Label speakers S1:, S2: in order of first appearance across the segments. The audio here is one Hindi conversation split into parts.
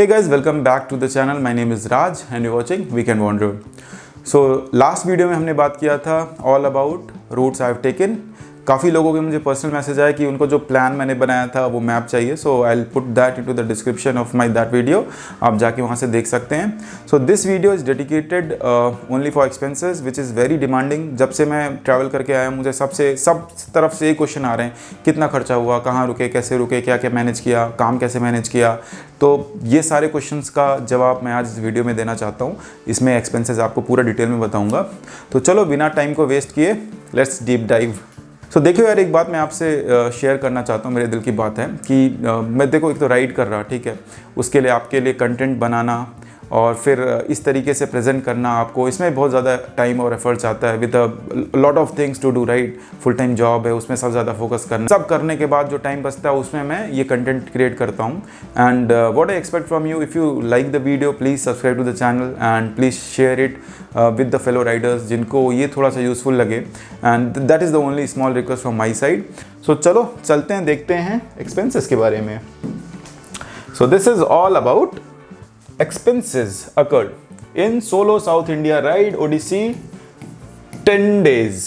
S1: Hey guys, welcome back to the channel. My name is Raj and you're watching Weekend Wanderer. So last video में हमने बात किया था all about routes I have taken. काफ़ी लोगों के मुझे पर्सनल मैसेज आया कि उनको जो प्लान मैंने बनाया था वो मैप चाहिए. So I will put that into the description of my that video. आप जाके वहाँ से देख सकते हैं. So this video is dedicated only for expenses which is very demanding. जब से मैं ट्रैवल करके आया मुझे सब तरफ से ये क्वेश्चन आ रहे हैं, कितना खर्चा हुआ, कहाँ रुके, कैसे रुके, क्या क्या मैनेज किया, काम कैसे मैनेज किया. तो ये सारे क्वेश्चंस का जवाब मैं आज इस वीडियो में देना चाहता हूँ. इसमें एक्सपेंसेस आपको पूरा डिटेल में बताऊँगा. तो चलो बिना टाइम को वेस्ट किए लेट्स डीप डाइव. सो देखो यार, एक बात मैं आपसे शेयर करना चाहता हूँ. मेरे दिल की बात है कि मैं देखो एक तो राइड कर रहा, ठीक है, उसके लिए आपके लिए कंटेंट बनाना और फिर इस तरीके से प्रेजेंट करना आपको, इसमें बहुत ज़्यादा टाइम और एफर्ट्स आता है with a lot of things to do. Right, full time job है, उसमें सब ज़्यादा फोकस करना. सब करने के बाद जो टाइम बचता है उसमें मैं ये कंटेंट क्रिएट करता हूँ. And what I expect from you, if you like the video please subscribe to the channel and please share it with the fellow riders जिनको ये थोड़ा सा यूज़फुल लगे. And that is the only small request from my side. So चलो चलते हैं, देखते हैं एक्सपेंसेस के बारे में. So this is all about expenses occurred in solo South India ride Odyssey 10 days.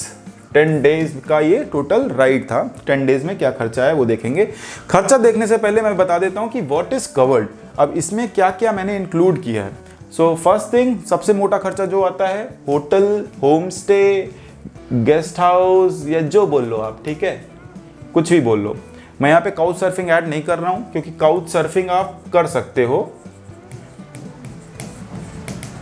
S1: 10 days का ये टोटल राइड था. 10 days में क्या खर्चा है वो देखेंगे. खर्चा देखने से पहले मैं बता देता हूँ कि what is covered. अब इसमें क्या क्या मैंने इंक्लूड किया है. सो फर्स्ट थिंग, सबसे मोटा खर्चा जो आता है, hotel, home stay, guest house या जो बोल लो आप, ठीक है, कुछ भी बोल लो. मैं यहाँ पे काउच सर्फिंग ऐड नहीं कर रहा हूँ क्योंकि काउच सर्फिंग आप कर सकते हो.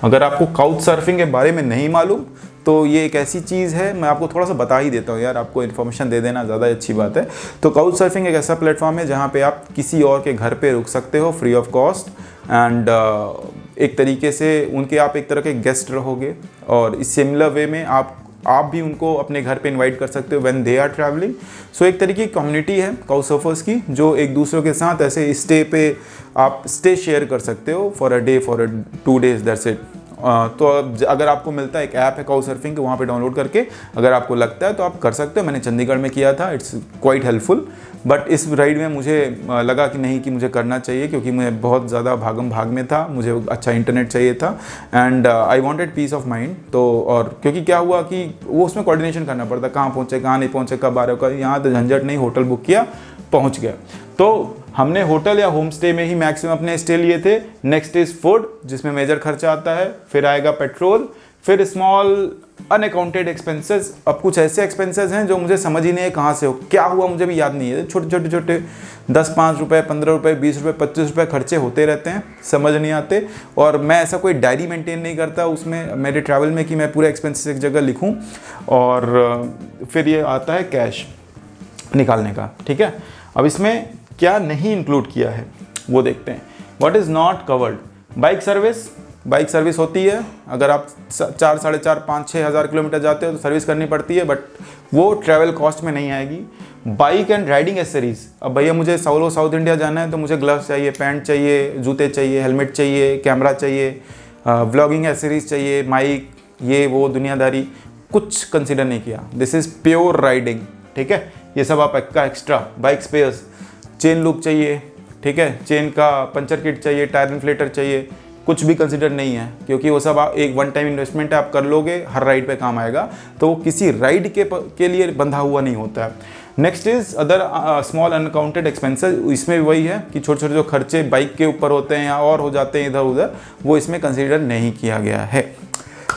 S1: अगर आपको काउच सर्फिंग के बारे में नहीं मालूम तो ये एक ऐसी चीज़ है, मैं आपको थोड़ा सा बता ही देता हूँ यार, आपको इन्फॉर्मेशन दे देना ज़्यादा अच्छी बात है. तो काउच सर्फिंग एक ऐसा प्लेटफॉर्म है जहाँ पे आप किसी और के घर पे रुक सकते हो फ्री ऑफ कॉस्ट. एंड एक तरीके से उनके आप एक तरह के गेस्ट रहोगे और इस सिमिलर वे में आप भी उनको अपने घर पे इनवाइट कर सकते हो व्हेन दे आर ट्रैवलिंग. सो एक तरीके की कम्युनिटी है काउच सर्फर्स की जो एक दूसरे के साथ ऐसे स्टे पे आप स्टे शेयर कर सकते हो for a day, for 2 days, that's it. तो अगर आपको मिलता है, एक ऐप है काउच सर्फिंग के, वहाँ पे डाउनलोड करके अगर आपको लगता है तो आप कर सकते हो. मैंने चंडीगढ़ में किया था, इट्स क्वाइट हेल्पफुल. बट इस राइड में मुझे लगा कि नहीं, कि मुझे करना चाहिए क्योंकि मैं बहुत ज़्यादा भागम भाग में था, मुझे अच्छा इंटरनेट चाहिए था and I wanted peace of mind. तो और क्योंकि क्या हुआ कि वो उसमें कोऑर्डिनेशन करना पड़ता, कहाँ पहुँचे, कहाँ नहीं पहुँचे, कब आ रहे हो, यहाँ तो झंझट नहीं, होटल बुक किया, पहुँच गया. तो हमने होटल या होम स्टे में ही मैक्सिमम अपने स्टे लिए थे. नेक्स्ट इज फूड जिसमें मेजर खर्चा आता है, फिर आएगा पेट्रोल, फिर स्मॉल अनअकाउंटेड एक्सपेंसेस. अब कुछ ऐसे एक्सपेंसेस हैं जो मुझे समझ ही नहीं है कहाँ से हो, क्या हुआ मुझे भी याद नहीं है. छोटे 10-5 रुपये, 15 रुपये, 20 रुपये, 25 रुपये खर्चे होते रहते हैं, समझ नहीं आते. और मैं ऐसा कोई डायरी मेंटेन नहीं करता उसमें मेरे ट्रैवल में कि मैं पूरे एक्सपेंसेस एक जगह लिखूँ. और फिर ये आता है कैश निकालने का, ठीक है. अब इसमें क्या नहीं इंक्लूड किया है वो देखते हैं. What is not covered. Bike service होती है. अगर आप 4, 4.5, 5, 6 हज़ार किलोमीटर जाते हो तो सर्विस करनी पड़ती है, बट वो ट्रैवल कॉस्ट में नहीं आएगी. Bike and riding accessories. अब भैया मुझे सोलो साउथ इंडिया जाना है तो मुझे ग्लव्स चाहिए, पैंट चाहिए, जूते चाहिए, हेलमेट चाहिए, कैमरा चाहिए, व्लॉगिंग एसेसरीज चाहिए, माइक, ये वो दुनियादारी कुछ कंसिडर नहीं किया. दिस इज़ प्योर राइडिंग, ठीक है. ये सब आप extra. Bike spares, chain loop चाहिए, ठीक है, चेन का पंचर किट चाहिए, टायर इन्फ्लेटर चाहिए, कुछ भी कंसिडर नहीं है क्योंकि वो सब आप एक 1 टाइम इन्वेस्टमेंट है, आप कर लोगे, हर राइड पे काम आएगा. तो वो किसी राइड के लिए बंधा हुआ नहीं होता है. Next is other small uncounted expenses. इसमें भी वही है कि छोटे छोटे जो खर्चे बाइक के ऊपर होते हैं या और हो जाते हैं इधर उधर, वो इसमें कंसिडर नहीं किया गया है.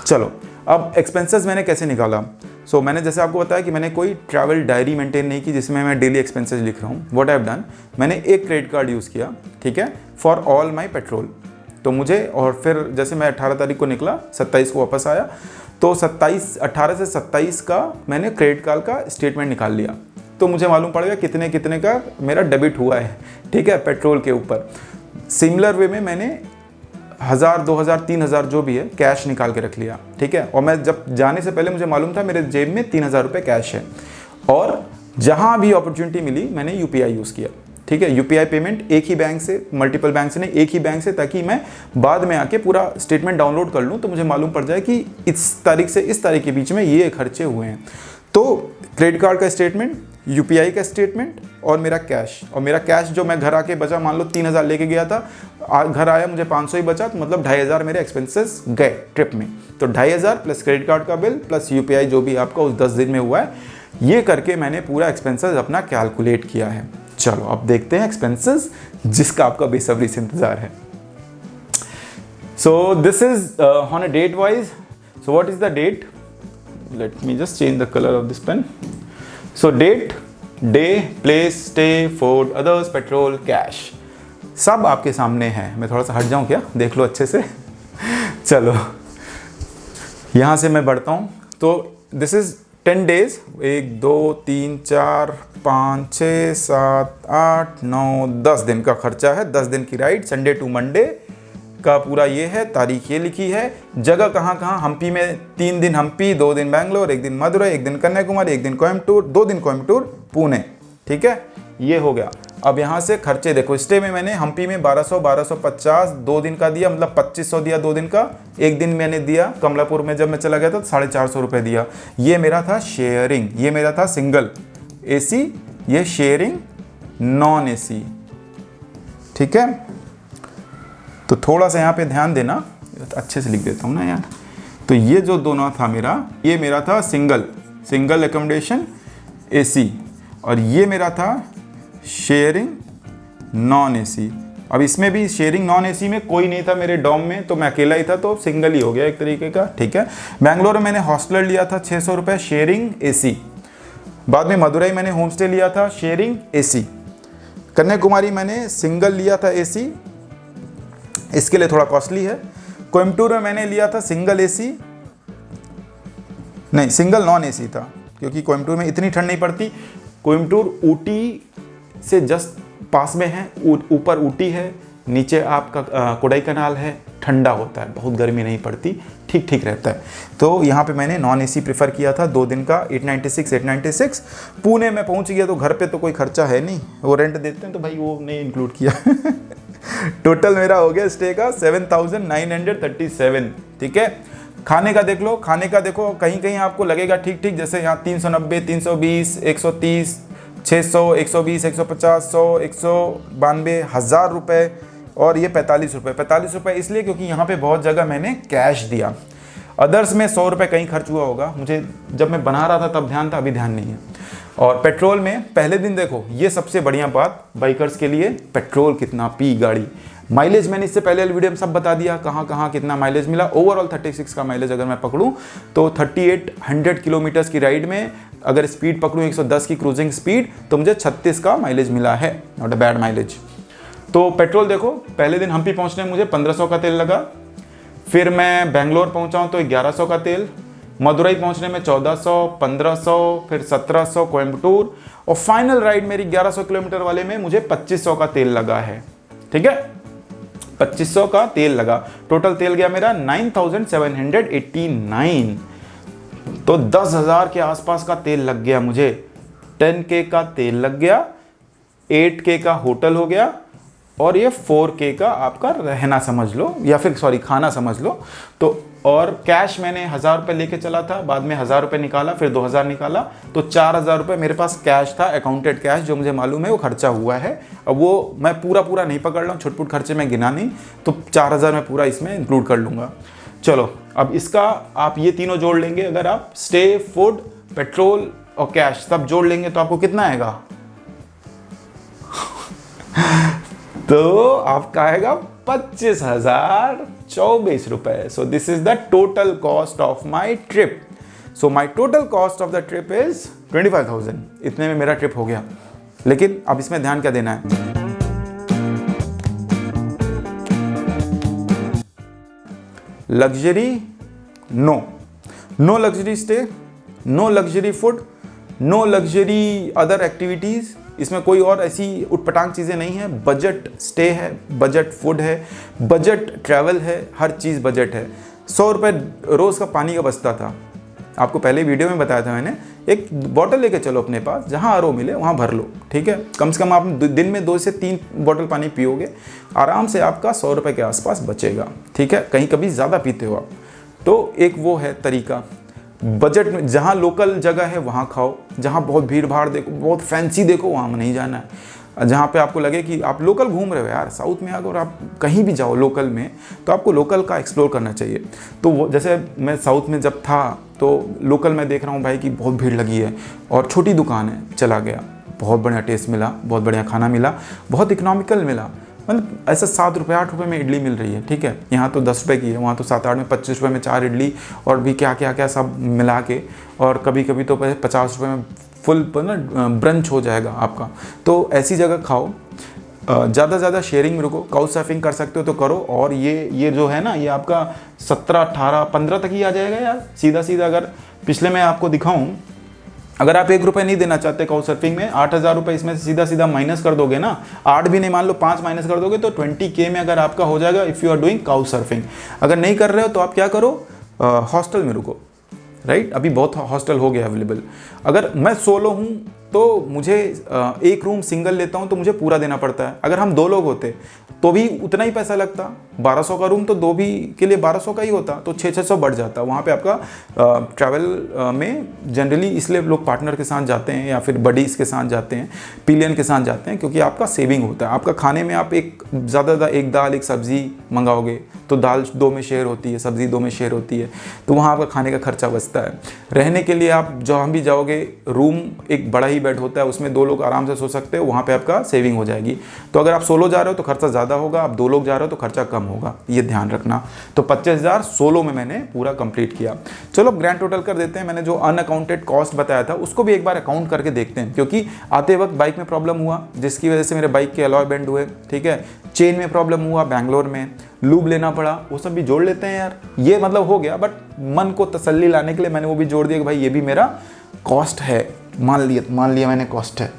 S1: चलो अब एक्सपेंसेस मैंने कैसे निकाला. सो मैंने जैसे आपको बताया कि मैंने कोई ट्रैवल डायरी मेंटेन नहीं की जिसमें मैं डेली एक्सपेंसेस लिख रहा हूँ. व्हाट आई हैव डन, मैंने एक क्रेडिट कार्ड यूज़ किया, ठीक है, फॉर ऑल माई पेट्रोल. तो मुझे, और फिर जैसे मैं 18 तारीख को निकला, 27 को वापस आया, तो 18 से 27 का मैंने क्रेडिट कार्ड का स्टेटमेंट निकाल लिया. तो मुझे मालूम पड़ गया कितने कितने का मेरा डेबिट हुआ है, ठीक है, पेट्रोल के ऊपर. सिमिलर वे में मैंने 1000, 2000, 3000 जो भी है कैश निकाल के रख लिया, ठीक है. और मैं जब जाने से पहले मुझे मालूम था मेरे जेब में 3000 रुपये कैश है. और जहाँ भी अपॉर्चुनिटी मिली मैंने यूपीआई यूज़ किया, ठीक है. यूपीआई पेमेंट एक ही बैंक से, मल्टीपल बैंक से नहीं, एक ही बैंक से, ताकि मैं बाद में आके पूरा स्टेटमेंट डाउनलोड कर लूँ तो मुझे मालूम पड़ जाए कि इस तारीख से इस तारीख के बीच में ये खर्चे हुए हैं. तो क्रेडिट कार्ड का स्टेटमेंट, यूपीआई का स्टेटमेंट और मेरा कैश जो मैं घर आके बचा, मान लो 3000 लेके गया था, घर आया मुझे 500 ही बचा, तो मतलब 2500 मेरे एक्सपेंसेस गए ट्रिप में। तो 2500 प्लस क्रेडिट कार्ड का बिल प्लस यूपीआई जो भी आपका उस 10 दिन में हुआ है, ये करके मैंने पूरा एक्सपेंसेस अपना कैलकुलेट किया है। चलो अब देखते हैं एक्सपेंसेस जिसका आपका बेसब्री से इंतजार है। So this is on a date wise. So what is the date? Let me just change the colour of this pen. So date, day, place, stay, food, others, petrol, cash, सब आपके सामने है। मैं थोड़ा सा हट जाऊं क्या? देख लो अच्छे से। चलो यहाँ से मैं बढ़ता हूँ। तो दिस इज 10 डेज, 1 2 3 4 5 6 7 8 9 10 दिन का खर्चा है। 10 दिन की राइड, संडे टू मंडे का पूरा ये है। तारीख ये लिखी है, जगह कहाँ कहाँ, हम्पी में 3 दिन हम्पी, 2 दिन बैंगलोर, 1 दिन मदुरई, 1 दिन कन्याकुमारी, 1 दिन कोयम्बटूर, 2 दिन कोयम्बटूर, पुणे। ठीक है, ये हो गया। अब यहाँ से खर्चे देखो, स्टे में मैंने हम्पी में 1250 2 दिन का दिया, मतलब 2500 दिया 2 दिन का। 1 दिन मैंने दिया कमलापुर में, जब मैं चला गया था तो 450 रुपये दिया। ये मेरा था शेयरिंग, ये मेरा था सिंगल एसी, ये शेयरिंग नॉन एसी। ठीक है, तो थोड़ा सा यहाँ पे ध्यान देना, अच्छे से लिख देता हूँ ना यार। तो ये जो दोनों था मेरा, ये मेरा था सिंगल एकोमोडेशन एसी, और ये मेरा था शेयरिंग नॉन एसी। अब इसमें भी शेयरिंग नॉन एसी में कोई नहीं था मेरे डॉम में, तो मैं अकेला ही था, तो सिंगल ही हो गया एक तरीके का। ठीक है, बैंगलोर में मैंने हॉस्टलर लिया था 600 रुपये शेयरिंग एसी। बाद में मदुरई मैंने होम स्टे लिया था शेयरिंग एसी। कन्याकुमारी मैंने सिंगल लिया था एसी, इसके लिए थोड़ा कॉस्टली है। कोयम्बटूर में मैंने लिया था सिंगल एसी, नहीं सिंगल नॉन एसी था, क्योंकि कोयम्बटूर में इतनी ठंड नहीं पड़ती। कोयम्बटूर ऊटी से जस्ट पास में है, ऊपर ऊटी है, नीचे आपका कोडाई कनाल है, ठंडा होता है, बहुत गर्मी नहीं पड़ती, ठीक ठीक रहता है। तो यहाँ पे मैंने नॉन एसी प्रेफर किया था, 2 दिन का 896। पुणे में पहुँच गया, तो घर पे तो कोई खर्चा है नहीं, वो रेंट देते हैं, तो भाई वो नहीं इंक्लूड किया। टोटल मेरा हो गया स्टे का 7937। ठीक है, खाने का देख लो, खाने का देखो, कहीं कहीं आपको लगेगा ठीक ठीक, जैसे यहाँ 390, 320, 130, 600, 120, 150, 100, 192, 1000 रुपये, और ये 45 रुपये। 45 रुपये इसलिए क्योंकि यहाँ पे बहुत जगह मैंने कैश दिया। अदर्स में 100 रुपये कहीं खर्च हुआ होगा, मुझे जब मैं बना रहा था तब ध्यान था, अभी ध्यान नहीं है। और पेट्रोल में पहले दिन देखो, ये सबसे बढ़िया बात बाइकर्स के लिए, पेट्रोल कितना पी गाड़ी। माइलेज मैंने इससे पहले वीडियो में सब बता दिया, कहाँ कहाँ कितना माइलेज मिला। ओवरऑल 36 का माइलेज अगर मैं पकड़ूँ तो 3800 किलोमीटर्स की राइड में अगर स्पीड पकड़ूँ 110 की क्रूजिंग स्पीड, तो मुझे 36 का माइलेज मिला है, नॉट अ बैड माइलेज। तो पेट्रोल देखो, पहले दिन हम्पी पहुँचने में मुझे 1500 का तेल लगा, फिर मैं बेंगलोर पहुँचा हूँ तो 1100 का तेल, मदुरई पहुँचने में 1400, 1500, फिर 1700 कोयम्बटूर, और फाइनल राइड मेरी 1100 किलोमीटर वाले में मुझे 2500 का तेल लगा है। ठीक है, 2500 का तेल लगा, टोटल तेल गया मेरा 9789। तो 10,000 के आसपास का तेल लग गया मुझे। 10K का तेल लग गया, 8K का होटल हो गया, और ये 4K का आपका रहना समझ लो, या फिर सॉरी खाना समझ लो। तो और कैश मैंने 1000 रुपये लेके चला था, बाद में 1000 रुपये निकाला, फिर 2000 निकाला, तो 4000 रुपये मेरे पास कैश था, अकाउंटेड कैश, जो मुझे मालूम है वो खर्चा हुआ है। अब वो मैं पूरा नहीं पकड़ रहा हूँ, छुटपुट खर्चे में गिना नहीं, तो 4000 मैं पूरा इसमें इंक्लूड कर लूँगा। चलो अब इसका आप ये तीनों जोड़ लेंगे, अगर आप स्टे, फूड, पेट्रोल और कैश सब जोड़ लेंगे तो आपको कितना आएगा? तो आपका आएगा 25,024 रुपए। सो this is the total cost of my trip. So my total cost of the trip is 25,000। इतने में मेरा ट्रिप हो गया। लेकिन अब इसमें ध्यान क्या देना है? Luxury no luxury stay, no luxury food, no luxury other activities. इसमें कोई और ऐसी उटपटांग चीज़ें नहीं है। बजट स्टे है, बजट फूड है, बजट ट्रैवल है, हर चीज़ बजट है। 100 रुपये रोज़ का पानी का बचता था, आपको पहले वीडियो में बताया था मैंने। एक बॉटल लेके चलो अपने पास, जहाँ आरओ मिले वहाँ भर लो, ठीक है। कम से कम आप दिन में 2 से 3 बॉटल पानी पियोगे, आराम से आपका 100 रुपये के आसपास बचेगा, ठीक है। कहीं कभी ज़्यादा पीते हो आप, तो एक वो है तरीका। बजट में जहाँ लोकल जगह है वहाँ खाओ, जहाँ बहुत भीड़ भाड़ देखो, बहुत फैंसी देखो, वहाँ नहीं जाना है। जहाँ पे आपको लगे कि आप लोकल घूम रहे हो यार, साउथ में अगर आप कहीं भी जाओ लोकल में तो आपको लोकल का एक्सप्लोर करना चाहिए। तो वो जैसे मैं साउथ में जब था तो लोकल में देख रहा हूँ भाई कि बहुत भीड़ लगी है और छोटी दुकान है, चला गया, बहुत बढ़िया टेस्ट मिला, बहुत बढ़िया खाना मिला, बहुत इकोनॉमिकल मिला। मतलब ऐसा 7 रुपये 8 रुपये में इडली मिल रही है, ठीक है, यहाँ तो 10 रुपये की है, वहाँ तो 7-8 में 25 रुपये में 4 इडली और भी क्या क्या क्या सब मिला के, और कभी कभी तो 50 रुपये में फुल ना ब्रंच हो जाएगा आपका। तो ऐसी जगह खाओ, ज़्यादा से ज़्यादा शेयरिंग में रुको। काउच सर्फिंग कर सकते हो तो करो, और ये जो है ना, ये आपका 17, 18, 15 तक ही आ जाएगा यार, सीधा सीधा। अगर पिछले मैं आपको दिखाऊं, अगर आप 1 रुपये नहीं देना चाहते काउच सर्फिंग में, 8,000 रुपये इसमें सीधा सीधा माइनस कर दोगे ना, 8 भी नहीं, मान लो 5 माइनस कर दोगे तो 20K में अगर आपका हो जाएगा if you are doing couch surfing. अगर नहीं कर रहे हो तो आप क्या करो, हॉस्टल में रुको, राइट। अभी बहुत हॉस्टल हो गया अवेलेबल। अगर मैं सोलो हूँ तो मुझे 1 रूम सिंगल लेता हूँ तो मुझे पूरा देना पड़ता है। अगर हम 2 लोग होते तो भी उतना ही पैसा लगता, 1200 का रूम तो 2 भी के लिए 1200 का ही होता, तो 600 बढ़ जाता। वहाँ पे आपका ट्रैवल में जनरली इसलिए लोग पार्टनर के साथ जाते हैं या फिर बडीज़ के साथ जाते हैं, पिलियन के साथ जाते हैं, क्योंकि आपका सेविंग होता है। आपका खाने में आप एक ज़्यादा एक दाल एक सब्ज़ी मंगाओगे तो दाल 2 में शेयर होती है, सब्ज़ी 2 में शेयर होती है, तो वहाँ आपका खाने का खर्चा बचता है। रहने के लिए आप जहाँ भी जाओगे, रूम एक बड़ा ही बेड होता है, उसमें 2 लोग आराम से सो सकते हो, वहाँ पे आपका सेविंग हो जाएगी। तो अगर आप सोलो जा रहे हो तो खर्चा ज़्यादा होगा, आप 2 लोग जा रहे हो तो खर्चा कम होगा, ये ध्यान रखना। तो 25,000 सोलो में मैंने पूरा कंप्लीट किया। चलो ग्रैंड टोटल कर देते हैं। मैंने जो अनअकाउंटेड कॉस्ट बताया था उसको भी एक बार अकाउंट करके देखते हैं, क्योंकि आते वक्त बाइक में प्रॉब्लम हुआ जिसकी वजह से मेरे बाइक के अलॉय बेंड हुए, ठीक है, चेन में प्रॉब्लम हुआ बैंगलोर में, लूब लेना पड़ा, वो सब भी जोड़ लेते हैं यार। ये मतलब हो गया, बट मन को तसल्ली लाने के लिए मैंने वो भी जोड़ दिया कि भाई ये भी मेरा कॉस्ट है, मान लिया मैंने कॉस्ट है,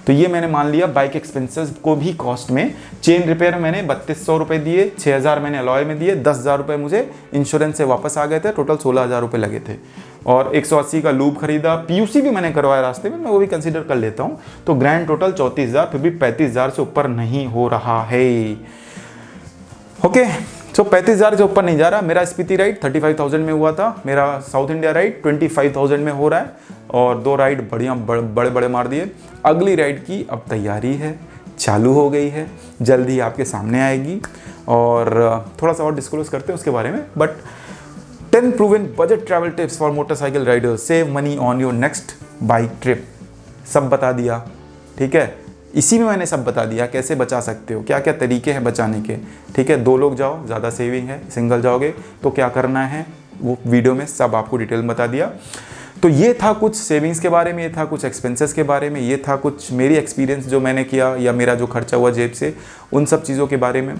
S1: तो ये मैंने मान लिया बाइक एक्सपेंसेस को भी कॉस्ट में। चेन रिपेयर मैंने 3200 रुपये दिए, 6000 मैंने अलॉय में दिए, 10,000 रुपये मुझे इंश्योरेंस से वापस आ गए थे, टोटल 16,000 रुपये लगे थे। और 180 का लूब खरीदा, पीयूसी भी मैंने करवाया रास्ते में, मैं वो भी कंसीडर कर लेता हूँ। तो ग्रैंड टोटल 34,000, फिर भी 35,000 से ऊपर नहीं हो रहा है। ओके, सो 35,000 से ऊपर नहीं जा रहा। मेरा स्पीति राइड 35,000 में हुआ था, मेरा साउथ इंडिया राइड 25,000 में हो रहा है, और 2 राइड बढ़िया बड़े बड़े मार दिए। अगली राइड की अब तैयारी है, चालू हो गई है, जल्दी आपके सामने आएगी, और थोड़ा सा और डिस्क्लोज करते हैं उसके बारे में। But 10 proven budget travel tips for motorcycle Riders, save money on your next bike trip, सब बता दिया, ठीक है। इसी में मैंने सब बता दिया कैसे बचा सकते हो, क्या क्या तरीके हैं बचाने के, ठीक है। 2 लोग जाओ, ज़्यादा सेविंग है, सिंगल जाओगे तो क्या करना है, वो वीडियो में सब आपको डिटेल में बता दिया। तो ये था कुछ सेविंग्स के बारे में, ये था कुछ एक्सपेंसेस के बारे में, ये था कुछ मेरी एक्सपीरियंस जो मैंने किया या मेरा जो खर्चा हुआ जेब से, उन सब चीज़ों के बारे में।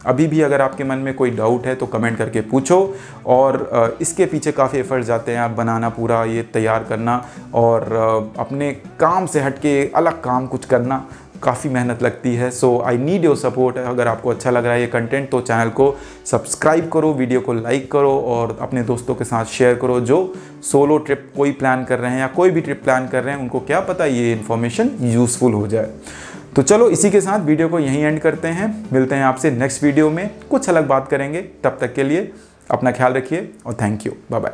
S1: अभी भी अगर आपके मन में कोई डाउट है तो कमेंट करके पूछो। और इसके पीछे काफ़ी एफर्ट्स जाते हैं, आप बनाना पूरा ये तैयार करना, और अपने काम से हट के अलग काम कुछ करना, काफ़ी मेहनत लगती है। सो आई नीड योर सपोर्ट। अगर आपको अच्छा लग रहा है ये कंटेंट तो चैनल को सब्सक्राइब करो, वीडियो को लाइक करो, और अपने दोस्तों के साथ शेयर करो जो सोलो ट्रिप कोई प्लान कर रहे हैं या कोई भी ट्रिप प्लान कर रहे हैं, उनको क्या पता ये इन्फॉर्मेशन यूज़फुल हो जाए। तो चलो इसी के साथ वीडियो को यहीं एंड करते हैं, मिलते हैं आपसे नेक्स्ट वीडियो में, कुछ अलग बात करेंगे। तब तक के लिए अपना ख्याल रखिए और थैंक यू, बाय बाय।